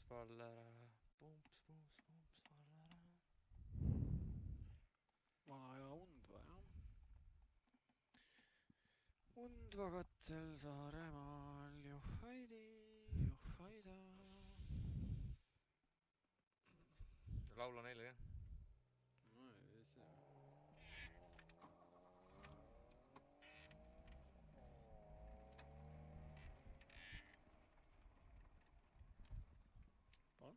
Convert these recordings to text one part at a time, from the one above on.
fall ära. Pumps, pumps, pumps, fall ära. Vana aja Undva, jah. Undva katsel Saaremaal, juhhaidi, juhhaida. Laul on eile, jah? No ei see. Palun?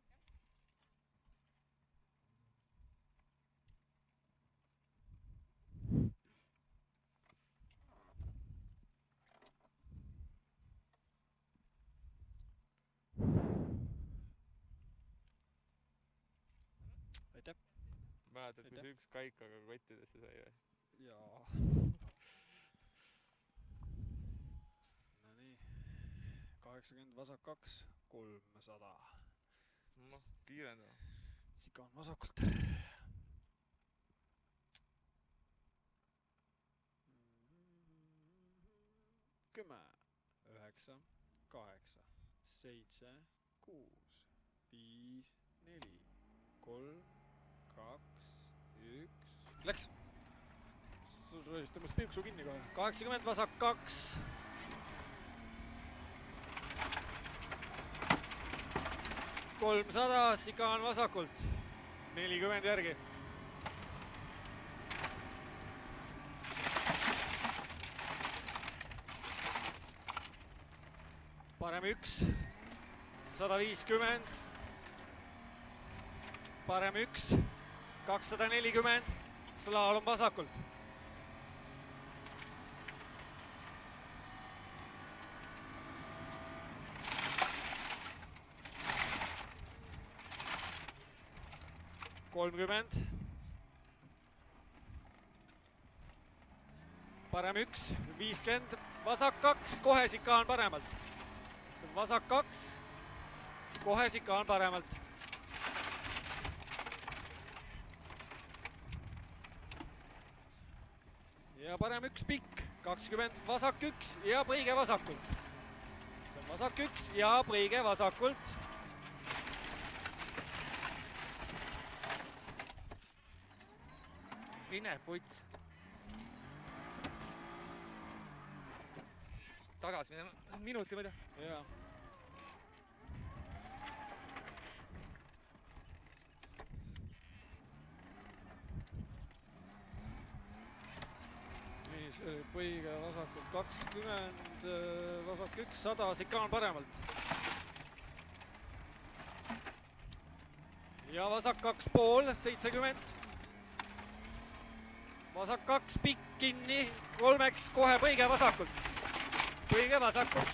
Aitäh! Mäletad, kui see üks kaikaga kottidesse sai või? Jaa. Nonii. 80 vasak 2, 300. Noh, kiirendama. Sika on vasakult. 10, 9, 8, 7, 6, 5, 4, 3, 2, 1. Läks! Sul rõis tõmbas piuksu kinni kohe. 80 vasak 2. 300, Sika on vasakult. 40 järgi. Parem 1. 150. Parem 1. 240. Slalom vasakult. Kolmkümmend. Parem 1. 50. Vasak 2. Kohe Sika on paremalt. See on vasak 2. Kohe Sika on paremalt. Ja parem 1 pikk. 20. Vasak 1 ja põige vasakult. See on vasak 1 ja põige vasakult. Rine puts. Tagasi minema. Minuti mõida. Jaa. Nii, see oli põige vasakult 20, vasak 1, 100, Sika on paremalt. Ja vasak 2 pool, 70. Vasak 2 pikk kinni, 3, kohe põige vasakult. Põige vasakult.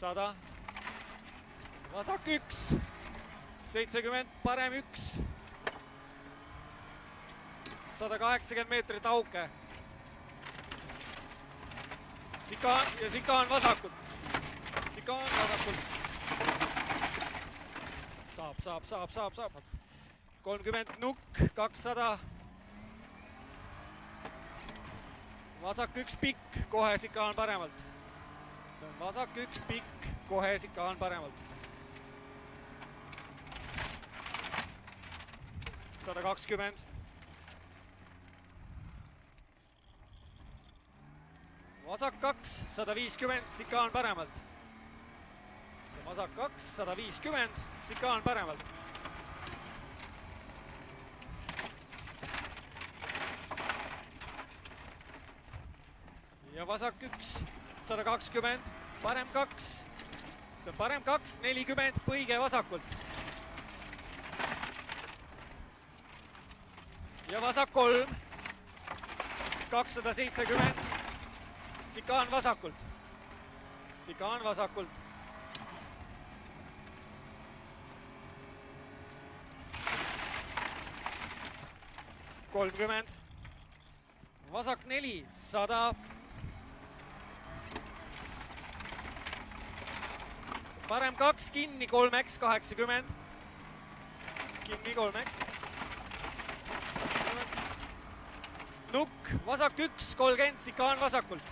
100. Vasak 1. 70, parem 1. 180 meetrit auke. Sika on vasakult. Sika on vasakult. Saab. 30 nukk, 200. Vasak 1 pikk, kohe Sika on paremalt. See on vasak 1 pikk, kohe Sika on paremalt. 120. Vasak 2, 150, Sika on paremalt. Vasak 2, 150, Sika on paremalt. Ja vasak 1, 120, parem 2. See on parem 2, 40, põige vasakult. Ja vasak 3, 270. Sika on vasakult. Sika on vasakult. Kolmkümmend. Vasak 4, 100. Parem 2 kinni, 3x, 80. Kinni 3x. Nukk, vasak 1, 30, Sika on vasakult.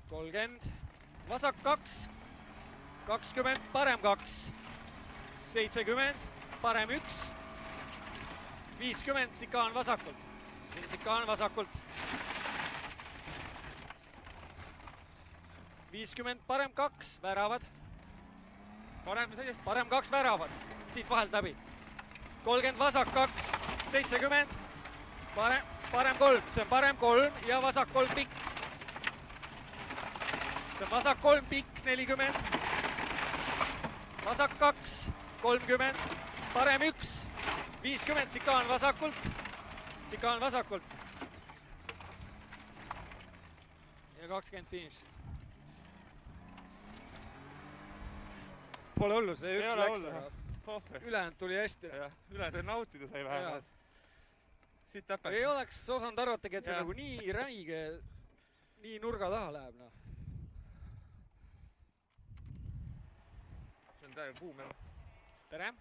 30, vasak 2, 20, parem 2, 70, parem 1, 50, sikaan vasakult, sikaan vasakult, 50, parem 2, väravad, parem 2 väravad, siit vahelt läbi, 30, vasak 2, 70, parem 3, see on parem 3 ja vasak 3 pikk. See on vasak 3 pikk, 40, vasak 2, 30, parem 1, 50, sikaan vasakult ja 20 finiš. Pole hullu, see üks läks, aga ülejäänud tuli hästi. Ülejäänud nautida sai vähemalt. Siit täpselt. Ei oleks osanud arvatagi, et see nagu nii räige, nii nurga taha läheb. See on täiega kuum. Tere!